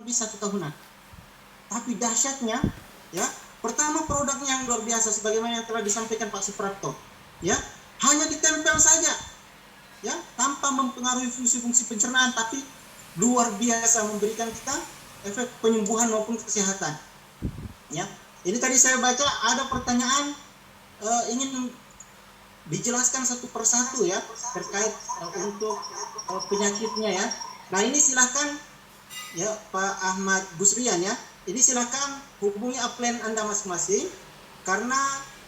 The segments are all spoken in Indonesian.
lebih 1 tahunan. Tapi dahsyatnya, ya, pertama produknya yang luar biasa sebagaimana yang telah disampaikan Pak Suprapto, ya, hanya ditempel saja, ya, tanpa mempengaruhi fungsi-fungsi pencernaan, tapi luar biasa memberikan kita efek penyembuhan maupun kesehatan. Ya, ini tadi saya baca ada pertanyaan ingin dijelaskan satu persatu ya terkait untuk penyakitnya ya. Nah ini silakan ya Pak Ahmad Busrian ya. Ini silakan hubungi upline Anda masing-masing karena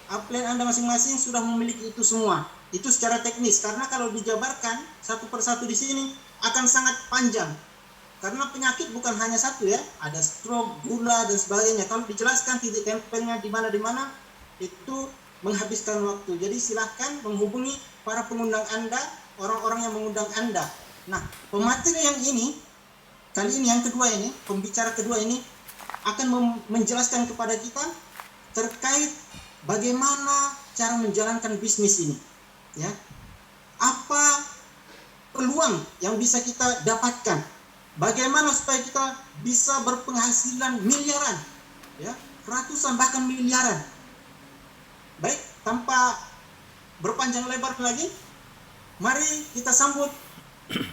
upline Anda masing-masing sudah memiliki itu semua. Itu secara teknis karena kalau dijabarkan satu persatu di sini akan sangat panjang. Karena penyakit bukan hanya satu ya, ada stroke, gula dan sebagainya. Kalau dijelaskan titik tempelnya di mana itu menghabiskan waktu. Jadi silahkan menghubungi para pengundang Anda, orang-orang yang mengundang Anda. Nah, pemateri yang ini, kali ini yang kedua ini, pembicara kedua ini akan menjelaskan kepada kita terkait bagaimana cara menjalankan bisnis ini. Ya, apa peluang yang bisa kita dapatkan? Bagaimana supaya kita bisa berpenghasilan miliaran, ya, ratusan bahkan miliaran. Baik, tanpa berpanjang lebar lagi, mari kita sambut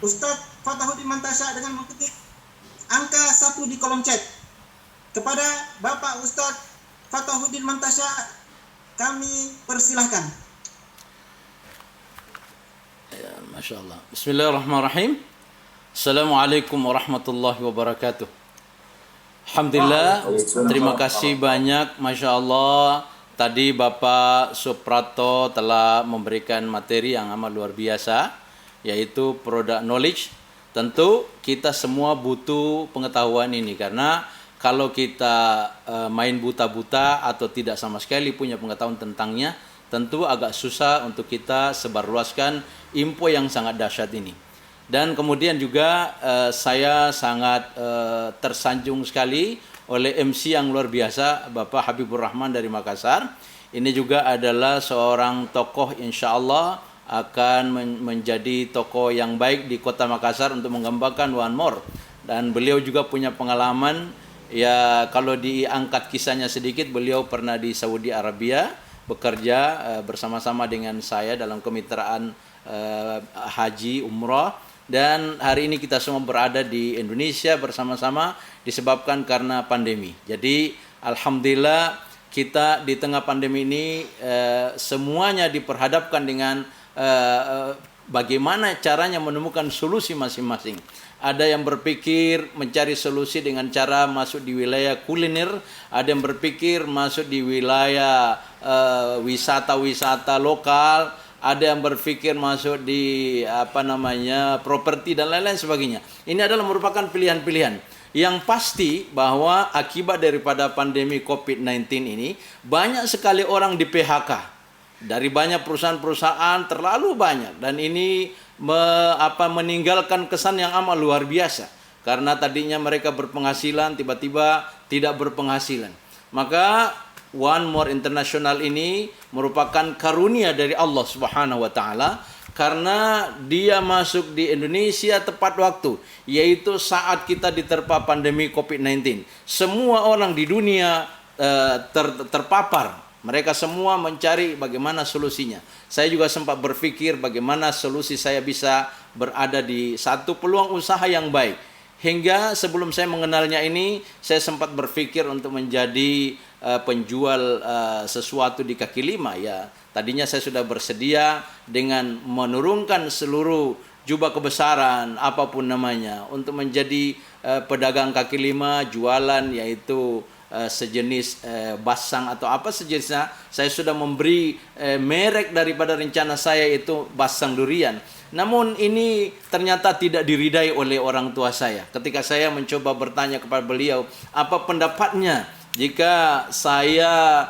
Ustadz Fathahuddin Mantasya dengan mengetik angka 1 di kolom chat. Kepada Bapak Ustadz Fathahuddin Mantasya, kami persilahkan. Ya, Masya Allah. Bismillahirrahmanirrahim. Assalamualaikum warahmatullahi wabarakatuh. Alhamdulillah, terima kasih banyak. Masya Allah, tadi Bapak Suprapto telah memberikan materi yang amat luar biasa, yaitu product knowledge. Tentu kita semua butuh pengetahuan ini, karena kalau kita main buta-buta atau tidak sama sekali punya pengetahuan tentangnya, tentu agak susah untuk kita sebarluaskan info yang sangat dahsyat ini. Dan kemudian juga saya sangat tersanjung sekali oleh MC yang luar biasa, Bapak Habibur Rahman dari Makassar. Ini juga adalah seorang tokoh insya Allah akan menjadi tokoh yang baik di kota Makassar untuk mengembangkan One More. Dan beliau juga punya pengalaman, ya kalau diangkat kisahnya sedikit, beliau pernah di Saudi Arabia bekerja bersama-sama dengan saya dalam kemitraan haji umrah. Dan hari ini kita semua berada di Indonesia bersama-sama disebabkan karena pandemi. Jadi alhamdulillah kita di tengah pandemi ini semuanya diperhadapkan dengan bagaimana caranya menemukan solusi masing-masing. Ada yang berpikir mencari solusi dengan cara masuk di wilayah kuliner, ada yang berpikir masuk di wilayah wisata-wisata lokal, ada yang berpikir masuk di properti dan lain-lain sebagainya. Ini adalah merupakan pilihan-pilihan. Yang pasti bahwa akibat daripada pandemi COVID-19 ini banyak sekali orang di PHK. Dari banyak perusahaan-perusahaan terlalu banyak, dan ini meninggalkan kesan yang amat luar biasa. Karena tadinya mereka berpenghasilan tiba-tiba tidak berpenghasilan. Maka One More International ini merupakan karunia dari Allah Subhanahu wa taala, karena dia masuk di Indonesia tepat waktu, yaitu saat kita diterpa pandemi COVID-19. Semua orang di dunia terpapar. Mereka semua mencari bagaimana solusinya. Saya juga sempat berpikir bagaimana solusi saya bisa berada di satu peluang usaha yang baik. Hingga sebelum saya mengenalnya ini, saya sempat berpikir untuk menjadi penjual sesuatu di kaki lima ya. Tadinya saya sudah bersedia dengan menurunkan seluruh jubah kebesaran apapun namanya untuk menjadi pedagang kaki lima, jualan yaitu sejenis basang atau apa sejenisnya. Saya sudah memberi merek daripada rencana saya, itu basang durian. Namun ini ternyata tidak diridai oleh orang tua saya. Ketika saya mencoba bertanya kepada beliau, apa pendapatnya jika saya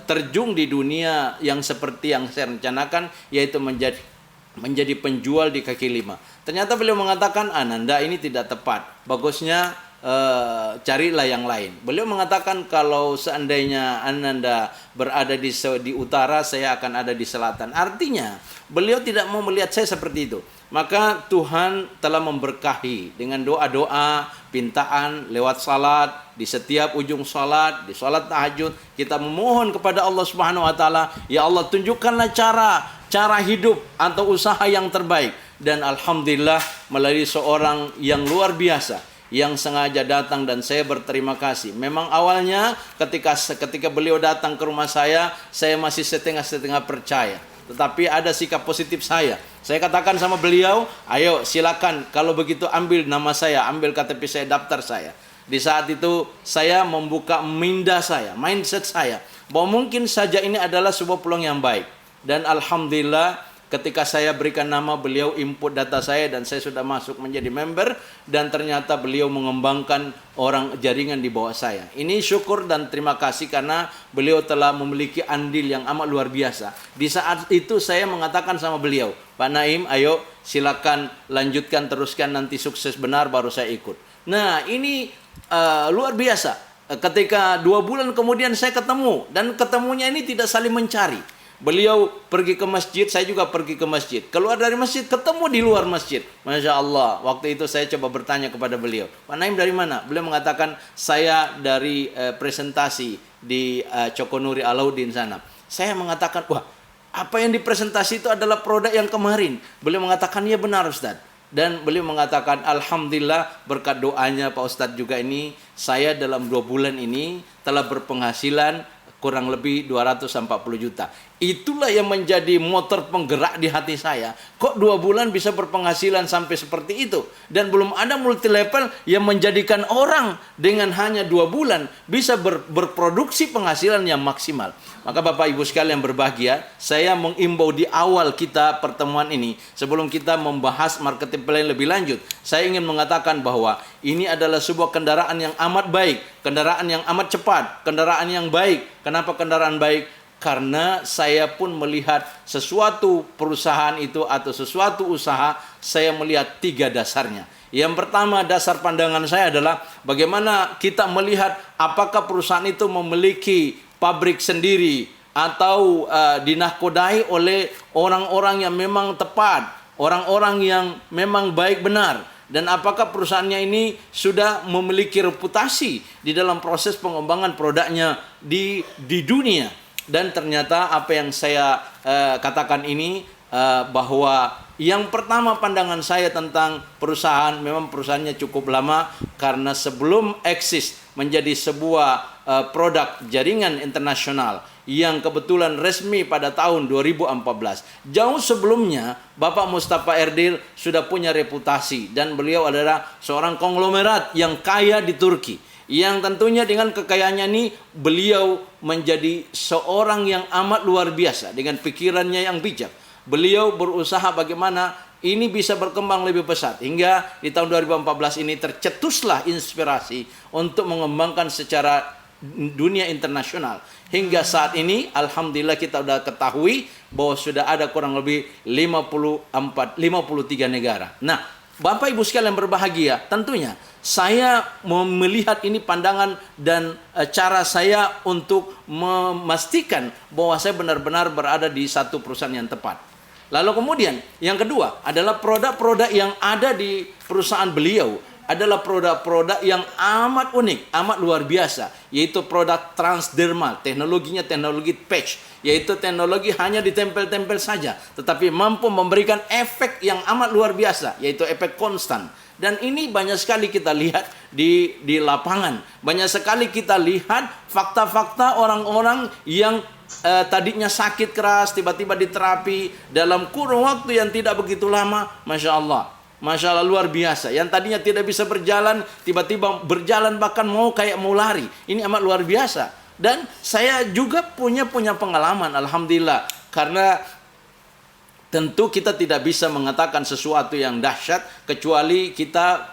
terjun di dunia yang seperti yang saya rencanakan, yaitu menjadi penjual di kaki lima. Ternyata beliau mengatakan, Ananda ini tidak tepat. Bagusnya carilah yang lain. Beliau mengatakan kalau seandainya Ananda berada di utara, saya akan ada di selatan. Artinya beliau tidak mau melihat saya seperti itu. maka Tuhan telah memberkahi dengan doa-doa, pintaan lewat salat, di setiap ujung salat, di salat tahajud, kita memohon kepada Allah Subhanahu wa taala, ya Allah tunjukkanlah cara hidup atau usaha yang terbaik. Dan alhamdulillah melalui seorang yang luar biasa yang sengaja datang, dan saya berterima kasih. Memang awalnya ketika beliau datang ke rumah saya masih setengah-setengah percaya. Tetapi ada sikap positif saya. Saya katakan sama beliau, ayo silakan kalau begitu ambil nama saya, ambil KTP saya, daftar saya. Di saat itu saya membuka mindset saya, bahwa mungkin saja ini adalah sebuah peluang yang baik. Dan alhamdulillah ketika saya berikan nama, beliau input data saya dan saya sudah masuk menjadi member, dan ternyata beliau mengembangkan orang jaringan di bawah saya. Ini syukur dan terima kasih karena beliau telah memiliki andil yang amat luar biasa. Di saat itu saya mengatakan sama beliau, Pak Naim, ayo silakan lanjutkan, teruskan, nanti sukses benar baru saya ikut. Nah ini luar biasa. Ketika 2 bulan kemudian saya ketemu, dan ketemunya ini tidak saling mencari. Beliau pergi ke masjid, saya juga pergi ke masjid. Keluar dari masjid, ketemu di luar masjid. Masya Allah. Waktu itu saya coba bertanya kepada beliau, Pak Naim dari mana? Beliau mengatakan, saya dari presentasi di Cokonuri Alauddin sana. Saya mengatakan, wah, apa yang dipresentasi itu adalah produk yang kemarin. Beliau mengatakan, ya benar Ustaz. Dan beliau mengatakan, alhamdulillah berkat doanya Pak Ustadz juga ini, saya dalam 2 bulan ini telah berpenghasilan kurang lebih 240 juta. Itulah yang menjadi motor penggerak di hati saya. Kok 2 bulan bisa berpenghasilan sampai seperti itu? Dan belum ada multi level yang menjadikan orang dengan hanya 2 bulan bisa berproduksi penghasilan yang maksimal. Maka Bapak Ibu sekalian berbahagia, saya mengimbau di awal kita pertemuan ini, sebelum kita membahas marketing plan lebih lanjut, saya ingin mengatakan bahwa ini adalah sebuah kendaraan yang amat baik, kendaraan yang amat cepat, kendaraan yang baik. Kenapa kendaraan baik? Karena saya pun melihat sesuatu perusahaan itu atau sesuatu usaha, saya melihat 3 dasarnya. Yang pertama, dasar pandangan saya adalah bagaimana kita melihat apakah perusahaan itu memiliki pabrik sendiri atau dinahkodai oleh orang-orang yang memang tepat, orang-orang yang memang baik benar. Dan apakah perusahaannya ini sudah memiliki reputasi di dalam proses pengembangan produknya di dunia. Dan ternyata apa yang saya katakan ini, bahwa yang pertama pandangan saya tentang perusahaan, memang perusahaannya cukup lama, karena sebelum eksis menjadi sebuah produk jaringan internasional yang kebetulan resmi pada tahun 2014. Jauh sebelumnya Bapak Mustafa Erdil sudah punya reputasi, dan beliau adalah seorang konglomerat yang kaya di Turki. Yang tentunya dengan kekayaannya ini beliau menjadi seorang yang amat luar biasa dengan pikirannya yang bijak. Beliau berusaha bagaimana ini bisa berkembang lebih pesat, hingga di tahun 2014 ini tercetuslah inspirasi untuk mengembangkan secara dunia internasional. Hingga saat ini alhamdulillah kita sudah ketahui bahwa sudah ada kurang lebih 53 negara. Nah, Bapak Ibu sekalian berbahagia, tentunya saya melihat ini pandangan dan cara saya untuk memastikan bahwa saya benar-benar berada di satu perusahaan yang tepat. Lalu kemudian yang kedua adalah produk-produk yang ada di perusahaan beliau adalah produk-produk yang amat unik, amat luar biasa, yaitu produk transdermal. Teknologinya teknologi patch, yaitu teknologi hanya ditempel-tempel saja, tetapi mampu memberikan efek yang amat luar biasa, yaitu efek konstan. Dan ini banyak sekali kita lihat di lapangan. Banyak sekali kita lihat fakta-fakta orang-orang yang tadinya sakit keras, tiba-tiba diterapi dalam kurun waktu yang tidak begitu lama. Masya Allah. Masya Allah, luar biasa. Yang tadinya tidak bisa berjalan, tiba-tiba berjalan, bahkan mau lari. Ini amat luar biasa. Dan saya juga punya pengalaman, alhamdulillah. Karena tentu kita tidak bisa mengatakan sesuatu yang dahsyat kecuali kita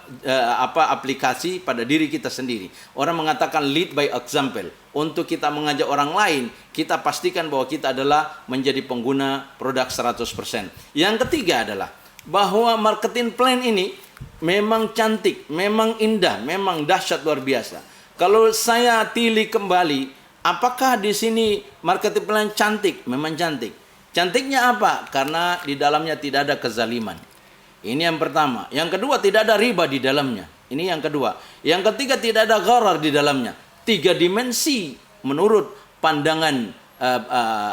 aplikasi pada diri kita sendiri. Orang mengatakan lead by example. Untuk kita mengajak orang lain, kita pastikan bahwa kita adalah menjadi pengguna produk 100%. Yang ketiga adalah bahwa marketing plan ini memang cantik, memang indah, memang dahsyat luar biasa. Kalau saya tilik kembali, apakah di sini marketing plan cantik? Memang cantik. Cantiknya apa? Karena di dalamnya tidak ada kezaliman. Ini yang pertama. Yang kedua, tidak ada riba di dalamnya. Ini yang kedua. Yang ketiga, tidak ada gharar di dalamnya. 3 dimensi menurut pandangan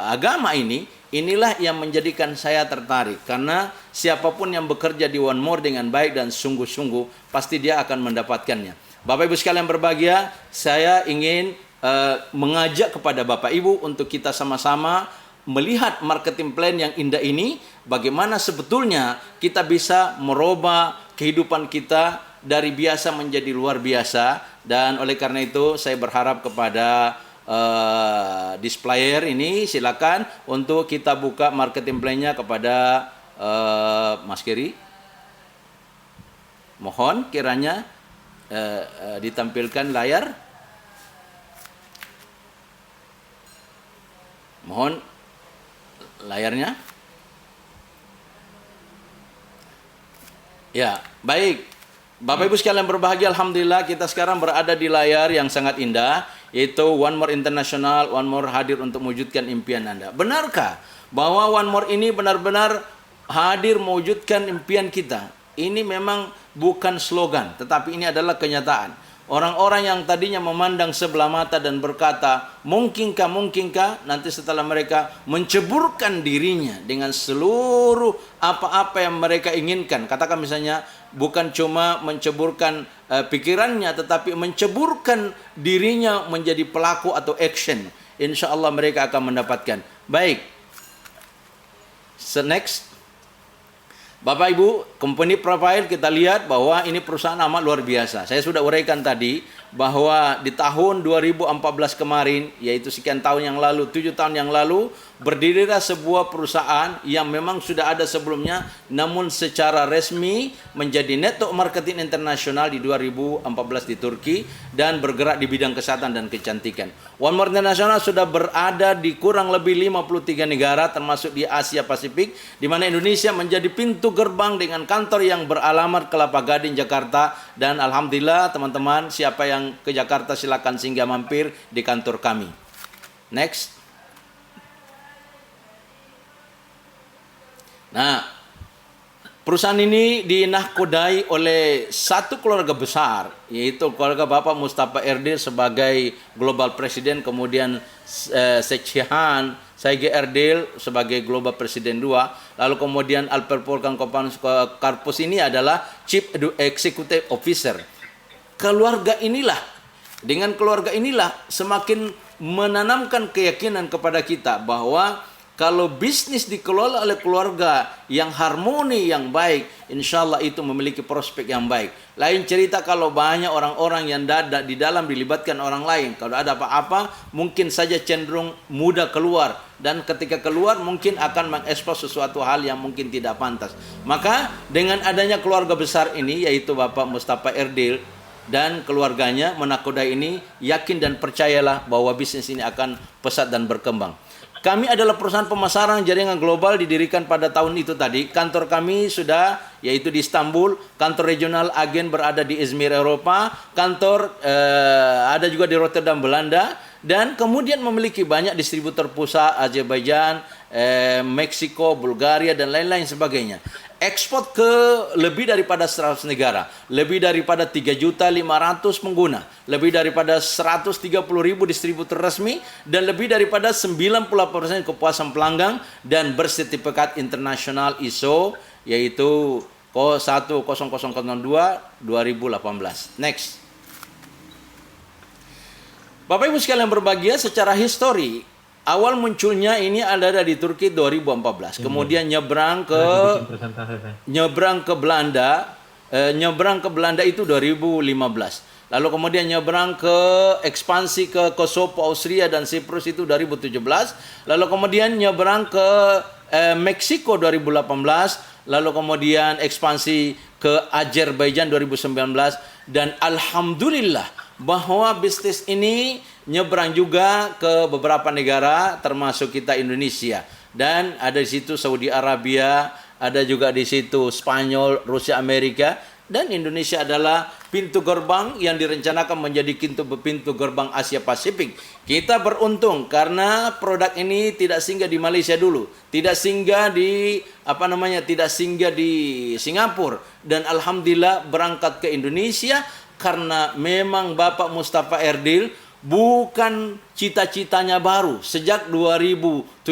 agama ini, inilah yang menjadikan saya tertarik. Karena siapapun yang bekerja di One More dengan baik dan sungguh-sungguh, pasti dia akan mendapatkannya. Bapak Ibu sekalian berbahagia, saya ingin mengajak kepada Bapak Ibu untuk kita sama-sama melihat marketing plan yang indah ini, bagaimana sebetulnya kita bisa merubah kehidupan kita dari biasa menjadi luar biasa. Dan oleh karena itu saya berharap kepada displayer ini, silakan untuk kita buka marketing plan-nya kepada Mas Kiri. Mohon kiranya ditampilkan layar. Mohon layarnya. Ya, baik. Bapak Ibu sekalian berbahagia, alhamdulillah kita sekarang berada di layar yang sangat indah, yaitu One More International. One More hadir untuk mewujudkan impian Anda. Benarkah bahwa One More ini benar-benar hadir mewujudkan impian kita? Ini memang bukan slogan, tetapi ini adalah kenyataan. Orang-orang yang tadinya memandang sebelah mata dan berkata, mungkinkah, nanti setelah mereka menceburkan dirinya dengan seluruh apa-apa yang mereka inginkan. Katakan misalnya, bukan cuma menceburkan pikirannya, tetapi menceburkan dirinya menjadi pelaku atau action. Insya Allah mereka akan mendapatkan. Baik. Next. Bapak Ibu, company profile kita lihat bahwa ini perusahaan amat luar biasa. Saya sudah uraikan tadi bahwa di tahun 2014 kemarin, yaitu sekian tahun yang lalu, 7 tahun yang lalu, berdirilah sebuah perusahaan yang memang sudah ada sebelumnya, namun secara resmi menjadi network marketing internasional di 2014 di Turki dan bergerak di bidang kesehatan dan kecantikan. One More International sudah berada di kurang lebih 53 negara termasuk di Asia Pasifik, di mana Indonesia menjadi pintu gerbang dengan kantor yang beralamat Kelapa Gading, Jakarta. Dan alhamdulillah teman-teman, siapa yang ke Jakarta silakan singgah mampir di kantor kami. Next. Nah, perusahaan ini dinahkodai oleh satu keluarga besar, yaitu keluarga Bapak Mustafa Erdil sebagai Global President, kemudian Sechihan Saige Erdil sebagai Global President 2, lalu kemudian Alper Polkan Karpus ini adalah Chief Executive Officer. Dengan keluarga inilah semakin menanamkan keyakinan kepada kita bahwa kalau bisnis dikelola oleh keluarga yang harmoni, yang baik, insya Allah itu memiliki prospek yang baik. Lain cerita kalau banyak orang-orang yang di dalam dilibatkan orang lain. Kalau ada apa-apa, mungkin saja cenderung mudah keluar. Dan ketika keluar, mungkin akan mengekspos sesuatu hal yang mungkin tidak pantas. Maka dengan adanya keluarga besar ini, yaitu Bapak Mustafa Erdil dan keluarganya, menakodai ini, yakin dan percayalah bahwa bisnis ini akan pesat dan berkembang. Kami adalah perusahaan pemasaran jaringan global, didirikan pada tahun itu tadi. Kantor kami sudah yaitu di Istanbul, kantor regional agen berada di Izmir, Eropa, kantor ada juga di Rotterdam, Belanda, dan kemudian memiliki banyak distributor pusat, Azerbaijan, Meksiko, Bulgaria, dan lain-lain sebagainya. Ekspor ke lebih daripada 100 negara, lebih daripada 3.500.000 pengguna, lebih daripada 130.000 distributor resmi, dan lebih daripada 98% kepuasan pelanggan dan bersertifikat internasional ISO, yaitu 10002 2018. Next. Bapak Ibu sekalian berbahagia, secara histori awal munculnya ini ada di Turki 2014. Kemudian nyebrang ke Belanda. Nyebrang ke Belanda itu 2015. Lalu kemudian nyebrang ke ekspansi ke Kosovo, Austria dan Siprus itu 2017. Lalu kemudian nyebrang ke Meksiko 2018. Lalu kemudian ekspansi ke Azerbaijan 2019. Dan alhamdulillah bahwa bisnis ini nyebrang juga ke beberapa negara termasuk kita Indonesia, dan ada di situ Saudi Arabia, ada juga di situ Spanyol, Rusia, Amerika, dan Indonesia adalah pintu gerbang yang direncanakan menjadi pintu gerbang Asia Pasifik. Kita beruntung karena produk ini tidak singgah di Malaysia dulu, tidak singgah di tidak singgah di Singapura, dan alhamdulillah berangkat ke Indonesia karena memang Bapak Mustafa Erdil bukan cita-citanya baru. Sejak 2017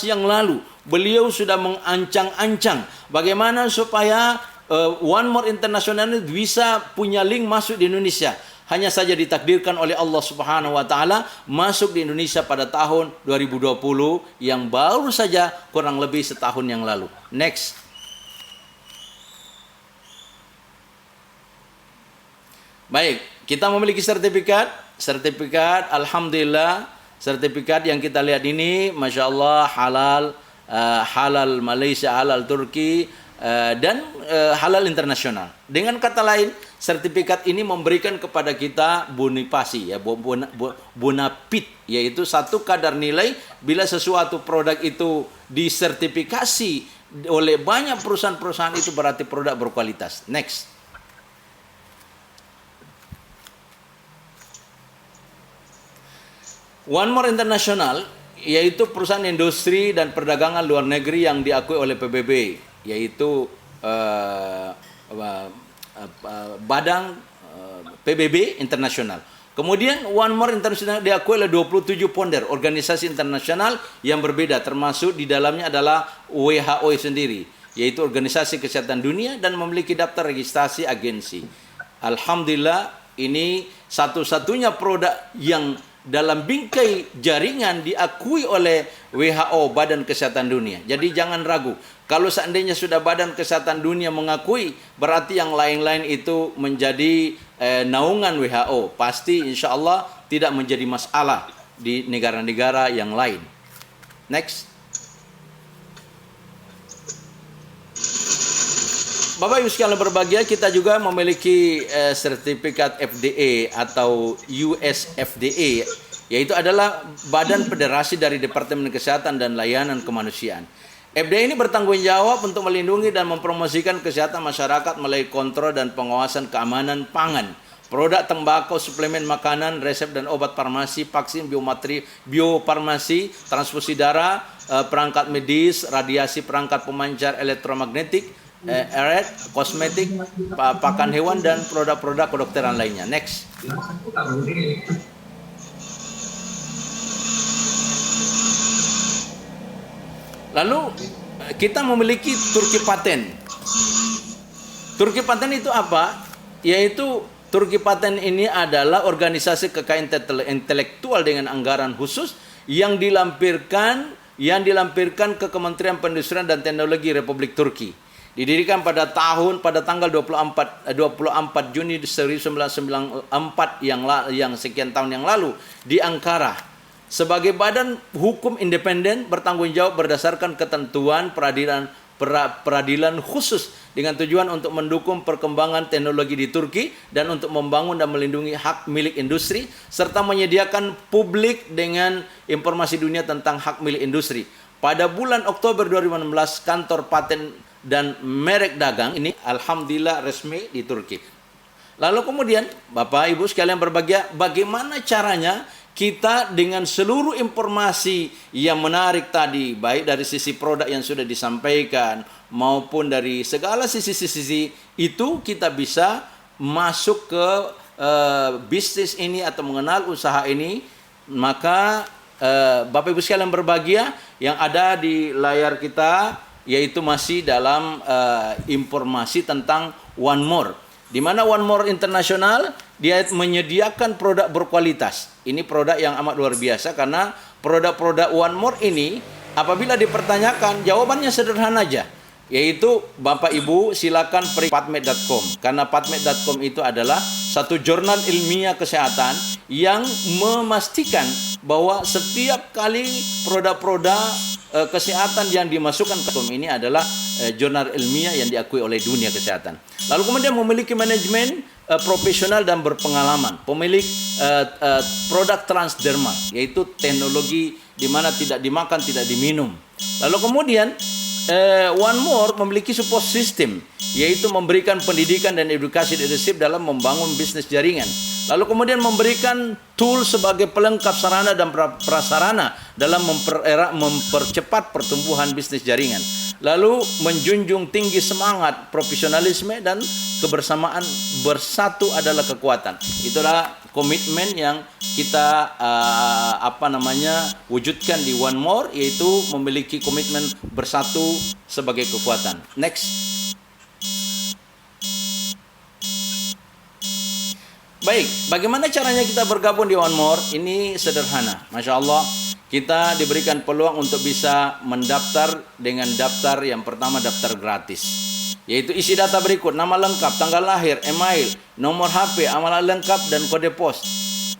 yang lalu beliau sudah mengancang-ancang bagaimana supaya One More International bisa punya link masuk di Indonesia. Hanya saja ditakdirkan oleh Allah Subhanahu wa taala masuk di Indonesia pada tahun 2020 yang baru saja kurang lebih setahun yang lalu. Next. Baik, kita memiliki sertifikat alhamdulillah, sertifikat yang kita lihat ini Masya Allah halal Malaysia, halal Turki, dan halal internasional. Dengan kata lain, sertifikat ini memberikan kepada kita bonipasi, ya, bonafide, yaitu satu kadar nilai bila sesuatu produk itu disertifikasi oleh banyak perusahaan-perusahaan, itu berarti produk berkualitas. Next. One More International yaitu perusahaan industri dan perdagangan luar negeri yang diakui oleh PBB, yaitu Badan PBB internasional. Kemudian One More International diakui oleh 27 ponder organisasi internasional yang berbeda, termasuk di dalamnya adalah WHO sendiri, yaitu Organisasi Kesehatan Dunia, dan memiliki daftar registrasi agensi. Alhamdulillah, ini satu-satunya produk yang dalam bingkai jaringan diakui oleh WHO, Badan Kesehatan Dunia. Jadi jangan ragu. Kalau seandainya sudah Badan Kesehatan Dunia mengakui, berarti yang lain-lain itu menjadi naungan WHO. Pasti insya Allah tidak menjadi masalah di negara-negara yang lain. Next. Bapak Ibu sekalian berbahagia, kita juga memiliki sertifikat FDA atau US FDA, yaitu adalah Badan Federasi dari Departemen Kesehatan dan Layanan Kemanusiaan. FDA ini bertanggung jawab untuk melindungi dan mempromosikan kesehatan masyarakat melalui kontrol dan pengawasan keamanan pangan, produk tembakau, suplemen makanan, resep dan obat farmasi, vaksin, biofarmasi, transfusi darah, perangkat medis, radiasi perangkat pemancar elektromagnetik, kosmetik, pakan hewan, dan produk-produk kedokteran lainnya. Next. Lalu kita memiliki Turki Paten. Turki Paten itu apa? Yaitu Turki Paten ini adalah organisasi kekayaan intelektual dengan anggaran khusus yang dilampirkan ke Kementerian Perindustrian dan Teknologi Republik Turki. Didirikan pada tanggal 24 Juni 1994 yang sekian tahun yang lalu di Ankara. Sebagai badan hukum independen bertanggung jawab berdasarkan ketentuan peradilan khusus dengan tujuan untuk mendukung perkembangan teknologi di Turki dan untuk membangun dan melindungi hak milik industri serta menyediakan publik dengan informasi dunia tentang hak milik industri. Pada bulan Oktober 2016, kantor paten dan merek dagang ini alhamdulillah resmi di Turki. Lalu kemudian Bapak Ibu sekalian berbahagia, bagaimana caranya kita dengan seluruh informasi yang menarik tadi, baik dari sisi produk yang sudah disampaikan maupun dari segala sisi-sisi itu, kita bisa masuk ke bisnis ini atau mengenal usaha ini. Maka Bapak Ibu sekalian berbahagia, yang ada di layar kita yaitu masih dalam informasi tentang One More, di mana One More International dia menyediakan produk berkualitas. Ini produk yang amat luar biasa karena produk-produk One More ini apabila dipertanyakan jawabannya sederhana aja, yaitu Bapak Ibu silakan periksa PubMed.com, karena PubMed.com itu adalah satu jurnal ilmiah kesehatan yang memastikan bahwa setiap kali produk-produk kesehatan yang dimasukkan ke ini adalah jurnal ilmiah yang diakui oleh dunia kesehatan. Lalu kemudian memiliki manajemen profesional dan berpengalaman, pemilik produk transdermal, yaitu teknologi di mana tidak dimakan, tidak diminum. Lalu kemudian One More memiliki support system yaitu memberikan pendidikan dan edukasi leadership dalam membangun bisnis jaringan. Lalu kemudian memberikan tool sebagai pelengkap sarana dan prasarana dalam mempercepat pertumbuhan bisnis jaringan. Lalu menjunjung tinggi semangat profesionalisme dan kebersamaan, bersatu adalah kekuatan. Itulah komitmen yang kita wujudkan di One More, yaitu memiliki komitmen bersatu sebagai kekuatan. Next. Baik, bagaimana caranya kita bergabung di One More? Ini sederhana, Masya Allah. Kita diberikan peluang untuk bisa mendaftar dengan daftar yang pertama, daftar gratis, yaitu isi data berikut: nama lengkap, tanggal lahir, email, nomor HP, amalan lengkap, dan kode pos.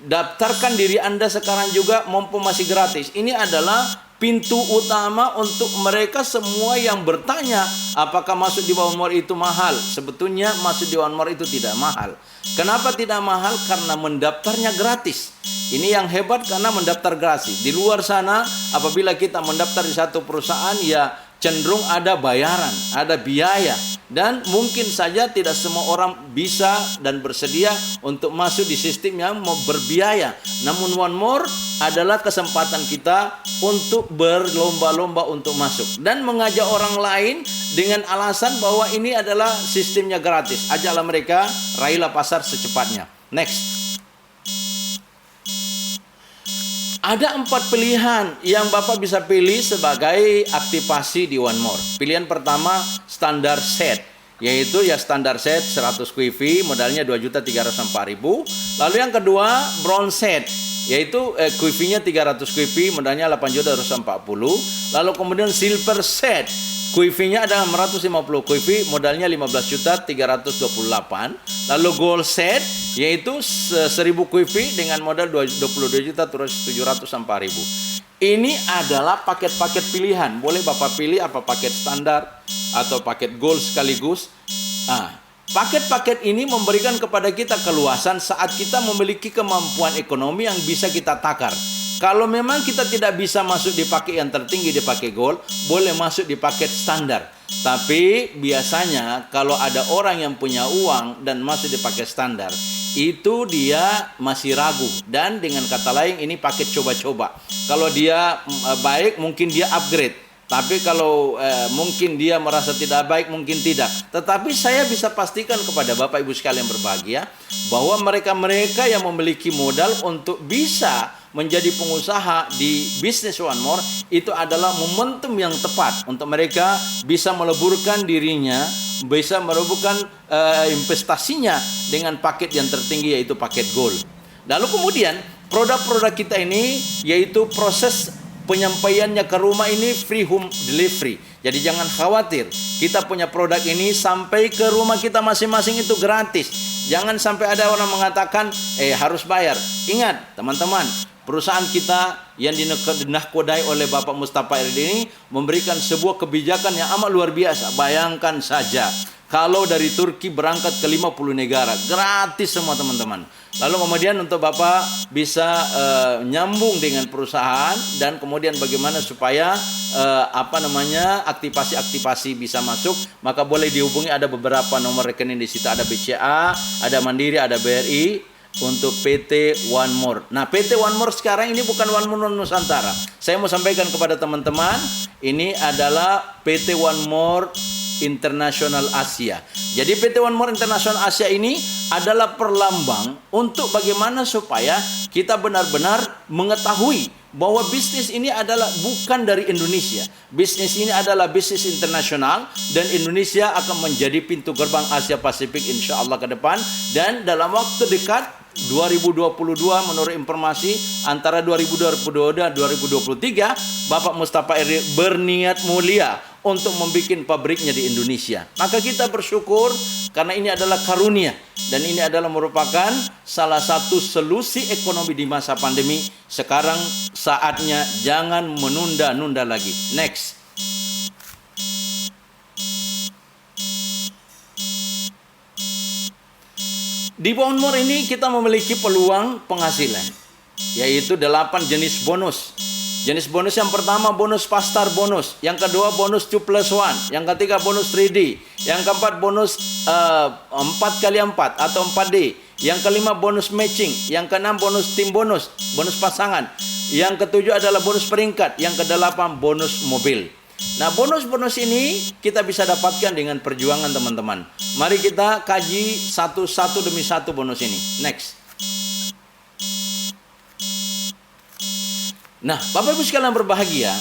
Daftarkan diri Anda sekarang juga, mumpung masih gratis. Ini adalah pintu utama untuk mereka semua yang bertanya apakah masuk di One More itu mahal. Sebetulnya masuk di One More itu tidak mahal. Kenapa tidak mahal? Karena mendaftarnya gratis. Ini yang hebat, karena mendaftar gratis. Di luar sana apabila kita mendaftar di satu perusahaan, ya cenderung ada bayaran, ada biaya, dan mungkin saja tidak semua orang bisa dan bersedia untuk masuk di sistem yang berbiaya. Namun One More adalah kesempatan kita untuk berlomba-lomba untuk masuk dan mengajak orang lain dengan alasan bahwa ini adalah sistemnya gratis. Ajaklah mereka, raihlah pasar secepatnya. Next. Ada 4 pilihan yang Bapak bisa pilih sebagai aktivasi di One More. Pilihan pertama, standar set, yaitu ya standar set 100 QV, modalnya 2.304.000. Lalu yang kedua, bronze set, yaitu QV-nya 300 QV, modalnya 8.240. Lalu kemudian silver set, QV-nya ada 150 QV, modalnya 15.328. Lalu gold set, yaitu 1000 QV dengan modal 22.704.000. Ini adalah paket-paket pilihan. Boleh Bapak pilih apa paket standar atau paket gold sekaligus. Paket-paket ini memberikan kepada kita keluasan saat kita memiliki kemampuan ekonomi yang bisa kita takar. Kalau memang kita tidak bisa masuk di paket yang tertinggi, di paket gold, boleh masuk di paket standar. Tapi biasanya kalau ada orang yang punya uang dan masuk di paket standar, itu dia masih ragu. Dan dengan kata lain, ini paket coba-coba. Kalau dia baik, mungkin dia upgrade. Tapi kalau mungkin dia merasa tidak baik, mungkin tidak. Tetapi saya bisa pastikan kepada Bapak Ibu sekalian berbahagia, bahwa mereka-mereka yang memiliki modal untuk bisa menjadi pengusaha di bisnis One More, itu adalah momentum yang tepat untuk mereka bisa meleburkan dirinya, bisa meleburkan investasinya dengan paket yang tertinggi, yaitu paket gold. Lalu kemudian produk-produk kita ini, yaitu proses penyampaiannya ke rumah ini free home delivery. Jadi jangan khawatir, kita punya produk ini sampai ke rumah kita masing-masing itu gratis. Jangan sampai ada orang mengatakan harus bayar. Ingat teman-teman, perusahaan kita yang dinahkodai oleh Bapak Mustafa RD ini memberikan sebuah kebijakan yang amat luar biasa. Bayangkan saja, kalau dari Turki berangkat ke 50 negara, gratis semua teman-teman. Lalu kemudian untuk Bapak bisa nyambung dengan perusahaan, dan kemudian bagaimana supaya aktivasi-aktivasi bisa masuk, maka boleh dihubungi, ada beberapa nomor rekening di situ, ada BCA, ada Mandiri, ada BRI untuk PT One More. Nah, PT One More sekarang ini bukan One More Nusantara. Saya mau sampaikan kepada teman-teman, ini adalah PT One More International Asia. Jadi PT One More International Asia ini adalah perlambang untuk bagaimana supaya kita benar-benar mengetahui bahwa bisnis ini adalah bukan dari Indonesia. Bisnis ini adalah bisnis internasional, dan Indonesia akan menjadi pintu gerbang Asia Pasifik insya Allah ke depan. Dan dalam waktu dekat 2022, menurut informasi antara 2022 dan 2023, Bapak Mustafa RD berniat mulia untuk membuat pabriknya di Indonesia. Maka kita bersyukur karena ini adalah karunia, dan ini adalah merupakan salah satu solusi ekonomi di masa pandemi. Sekarang saatnya jangan menunda-nunda lagi. Next. Di One More ini kita memiliki peluang penghasilan, yaitu 8 jenis bonus. Jenis bonus yang pertama bonus pastar bonus, yang kedua bonus 2+1, yang ketiga bonus 3D, yang keempat bonus 4x4 atau 4D, yang kelima bonus matching, yang keenam bonus tim bonus, bonus pasangan, yang ketujuh adalah bonus peringkat, yang kedelapan bonus mobil. Nah, bonus-bonus ini kita bisa dapatkan dengan perjuangan teman-teman. Mari kita kaji satu demi satu bonus ini. Next. Nah, Bapak Ibu sekalian berbahagia,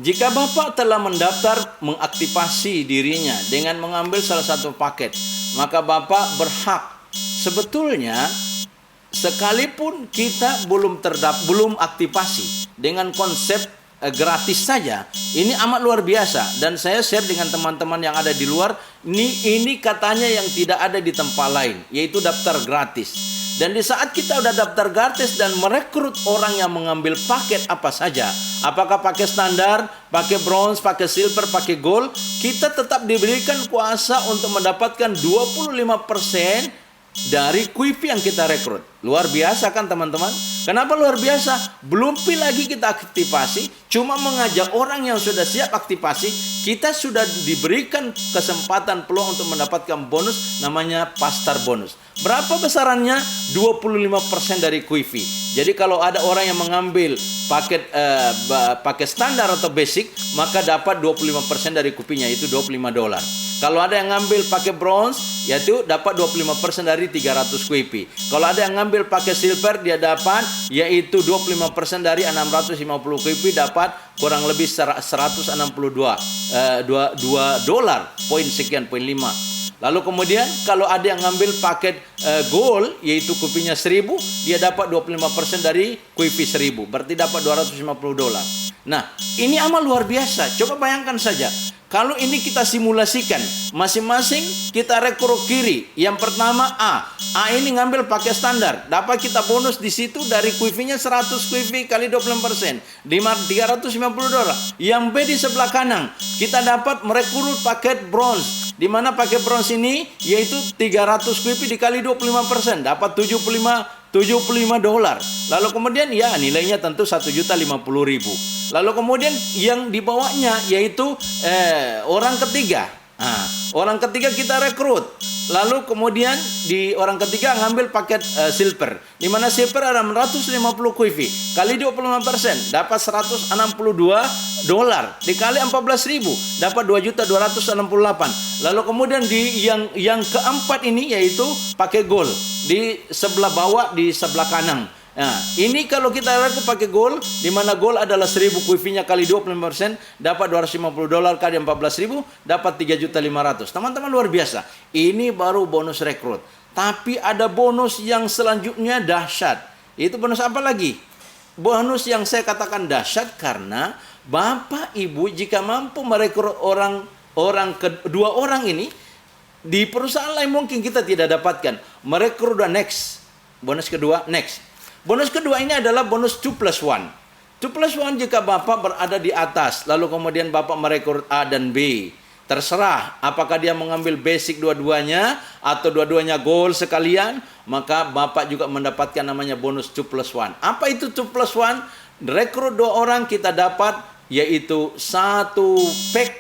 jika Bapak telah mendaftar mengaktifasi dirinya dengan mengambil salah satu paket, maka Bapak berhak. Sebetulnya, sekalipun kita belum aktifasi dengan konsep gratis saja, ini amat luar biasa. Dan saya share dengan teman-teman yang ada di luar, ini katanya yang tidak ada di tempat lain, yaitu daftar gratis. Dan di saat kita udah daftar gratis dan merekrut orang yang mengambil paket apa saja, apakah pakai standar, pakai bronze, pakai silver, pakai gold, kita tetap diberikan kuasa untuk mendapatkan 25% dari QIP yang kita rekrut. Luar biasa kan teman-teman? Kenapa luar biasa? Belum lagi kita aktifasi, cuma mengajak orang yang sudah siap aktifasi, kita sudah diberikan kesempatan peluang untuk mendapatkan bonus namanya pastar bonus. Berapa besarannya? 25% dari QIP. Jadi kalau ada orang yang mengambil paket standar atau basic, maka dapat 25% dari QIP-nya, itu $25. Kalau ada yang ngambil pakai bronze, yaitu dapat 25% dari 300 QIP. Kalau ada yang ngambil pakai silver, dia dapat yaitu 25% dari 650 QIP, dapat kurang lebih 162 $2, poin sekian, poin 5. Lalu kemudian kalau ada yang ngambil paket gold, yaitu QIP-nya 1000, dia dapat 25% dari QIP 1000, berarti dapat $250. Nah, ini amat luar biasa. Coba bayangkan saja, kalau ini kita simulasikan, masing-masing kita rekrut kiri. Yang pertama A ini ngambil pakai standar, dapat kita bonus di situ dari QIP-nya 100 QIP kali 20%, $350. Yang B di sebelah kanan, kita dapat merekrut paket bronze, di mana paket bronze ini yaitu 300 QIP dikali 25%, dapat $75. Lalu kemudian ya nilainya tentu 1.050.000. Lalu kemudian yang di bawahnya yaitu orang ketiga. Nah, orang ketiga kita rekrut. Lalu kemudian di orang ketiga ngambil paket silver, di mana silver ada 150 QIP kali 25%, dapat $162 dikali 14.000, dapat 2.268. Lalu kemudian di yang keempat ini yaitu pakai gold di sebelah bawah, di sebelah kanan. Nah, ini kalau kita rekrut pakai gold, di mana gold adalah 1000 QIP-nya kali 25%, dapat $250 kali 14.000, dapat 3.500.000. Teman-teman, luar biasa. Ini baru bonus rekrut. Tapi ada bonus yang selanjutnya dahsyat. Itu bonus apa lagi? Bonus yang saya katakan dahsyat karena Bapak Ibu jika mampu merekrut dua orang ini, di perusahaan lain mungkin kita tidak dapatkan. Merekrut next. Bonus kedua next. Bonus kedua ini adalah bonus 2+1. 2+1 jika Bapak berada di atas, lalu kemudian Bapak merekrut A dan B. Terserah apakah dia mengambil basic dua-duanya atau dua-duanya gold sekalian, maka Bapak juga mendapatkan namanya bonus 2+1. Apa itu 2+1? Rekrut dua orang kita dapat yaitu satu pack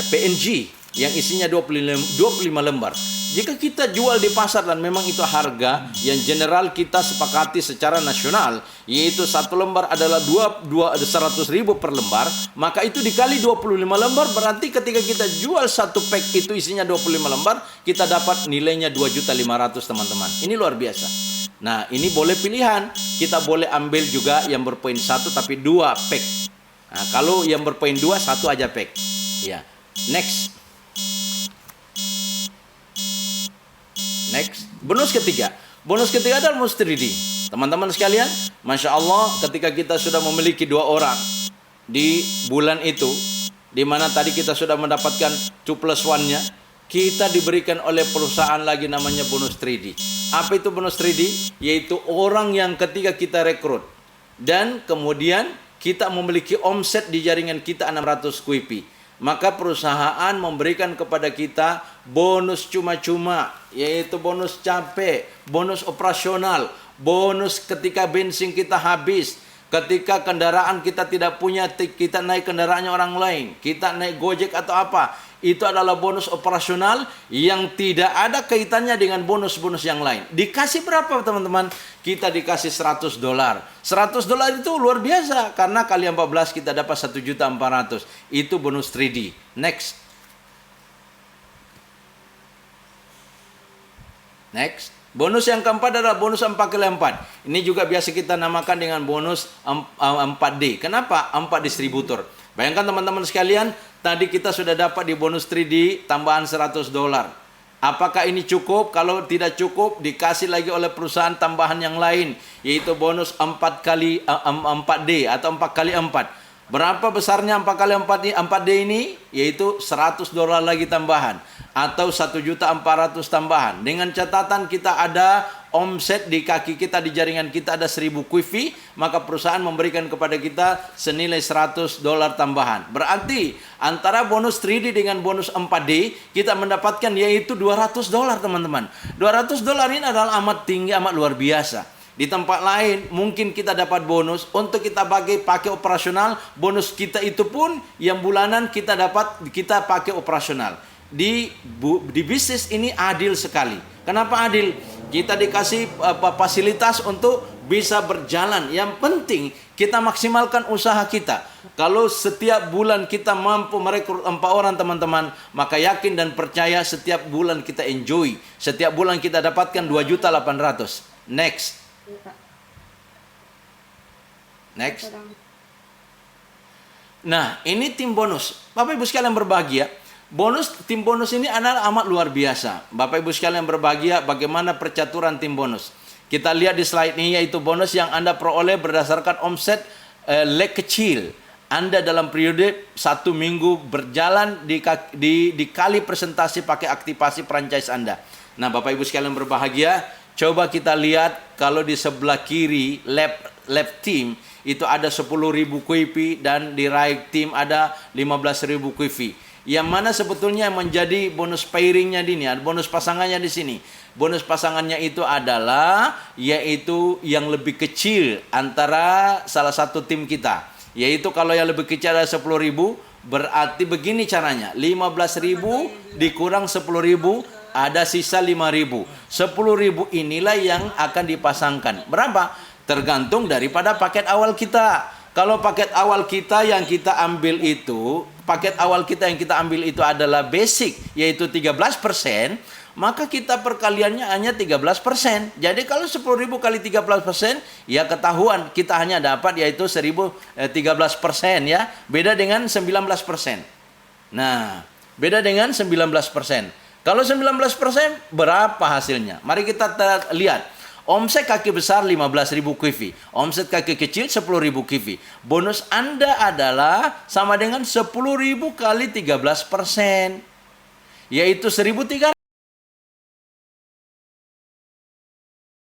PNG yang isinya 25 lembar. Jika kita jual di pasar dan memang itu harga yang general kita sepakati secara nasional, yaitu satu lembar adalah 100.000 per lembar, maka itu dikali 25 lembar, berarti ketika kita jual satu pack itu isinya 25 lembar, kita dapat nilainya 2.500.000 teman-teman. Ini luar biasa. Nah, ini boleh pilihan. Kita boleh ambil juga yang berpoin 1 tapi 2 pack. Nah, kalau yang berpoin 2, 1 aja pack. Ya. Next. Bonus ketiga. Bonus ketiga adalah bonus 3D. Teman-teman sekalian, Masya Allah, ketika kita sudah memiliki 2 orang di bulan itu, di mana tadi kita sudah mendapatkan 2+1-nya, kita diberikan oleh perusahaan lagi namanya bonus 3D. Apa itu bonus 3D? Yaitu orang yang ketika kita rekrut dan kemudian kita memiliki omset di jaringan kita 600 QIP. Maka perusahaan memberikan kepada kita bonus cuma-cuma, yaitu bonus capek, bonus operasional, bonus ketika bensin kita habis. Ketika kendaraan kita tidak punya, kita naik kendaraannya orang lain, kita naik Gojek atau apa, itu adalah bonus operasional yang tidak ada kaitannya dengan bonus-bonus yang lain. Dikasih berapa teman-teman? Kita dikasih $100. $100 itu luar biasa, karena kali 14 kita dapat 1.400.000. Itu bonus 3D. Next. Next. Bonus yang keempat adalah bonus 4x4. Ini juga biasa kita namakan dengan bonus 4D. Kenapa? 4 distributor. Bayangkan teman-teman sekalian, tadi kita sudah dapat di bonus 3D tambahan $100. Apakah ini cukup? Kalau tidak cukup, dikasih lagi oleh perusahaan tambahan yang lain, yaitu bonus 4D atau 4x4. Berapa besarnya 4D ini? Yaitu $100 lagi tambahan, atau 1.400.000 tambahan. Dengan catatan kita ada omset di kaki kita, di jaringan kita ada 1.000 kuifi, maka perusahaan memberikan kepada kita senilai $100 tambahan. Berarti antara bonus 3D dengan bonus 4D kita mendapatkan yaitu $200, teman-teman. $200 ini adalah amat tinggi, amat luar biasa. Di tempat lain mungkin kita dapat bonus untuk kita pakai operasional, bonus kita itu pun yang bulanan kita pakai operasional. Di bisnis ini adil sekali. Kenapa adil? Kita dikasih fasilitas untuk bisa berjalan. Yang penting kita maksimalkan usaha kita. Kalau setiap bulan kita mampu merekrut 4 orang teman-teman, maka yakin dan percaya setiap bulan kita enjoy. Setiap bulan kita dapatkan 2.800.000. Next. Next. Nah, ini tim bonus. Bapak Ibu sekalian berbahagia, tim bonus ini adalah amat luar biasa. Bapak Ibu sekalian berbahagia, bagaimana percaturan tim bonus. Kita lihat di slide ini, yaitu bonus yang Anda peroleh berdasarkan omset leg kecil Anda dalam periode 1 minggu berjalan dikali presentasi pakai aktivasi franchise Anda. Nah, Bapak Ibu sekalian berbahagia, coba kita lihat kalau di sebelah kiri left team itu ada 10.000 kuifi dan di right team ada 15.000 kuifi. Yang mana sebetulnya yang menjadi bonus pairingnya di sini, bonus pasangannya di sini. Bonus pasangannya itu adalah yaitu yang lebih kecil antara salah satu tim kita. Yaitu kalau yang lebih kecil ada 10.000, berarti begini caranya. 15.000 dikurang 10.000, ada sisa 5.000. 10.000 inilah yang akan dipasangkan. Berapa? Tergantung daripada paket awal kita. Kalau paket awal kita yang kita ambil itu, adalah basic, yaitu 13%, maka kita perkaliannya hanya 13%. Jadi kalau 10.000 kali 13%, ya ketahuan kita hanya dapat yaitu 13%, ya. Beda dengan 19%. Nah, beda dengan 19%. Kalau 19% berapa hasilnya? Mari kita lihat. Omset kaki besar 15.000 kuifi. Omset kaki kecil 10.000 kuifi. Bonus Anda adalah sama dengan 10.000 kali 13%. Yaitu 1.300.